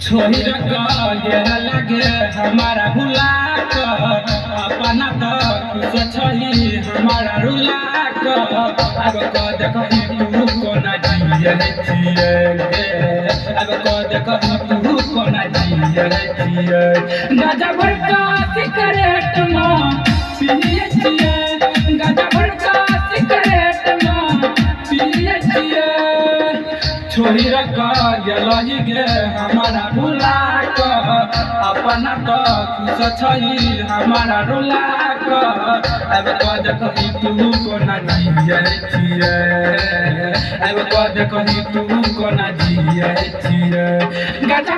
छोरी गे लगे हमारा भुला अपना तो खुश छही हमारा रुला अब कद कही तू कोना जिए छिए अब कद कही तू कोना जिए छिए गाजा भड़का सिगरेट में पिए छिए गाजा भड़का सिगरेट में पिए छिए छोरी गेलही गे हमारा भुला अपना तो खुश छही हमारा रुला अब कद कही तू कोना जिए छिए अब कद कही तू कोना जिए छिए गाजा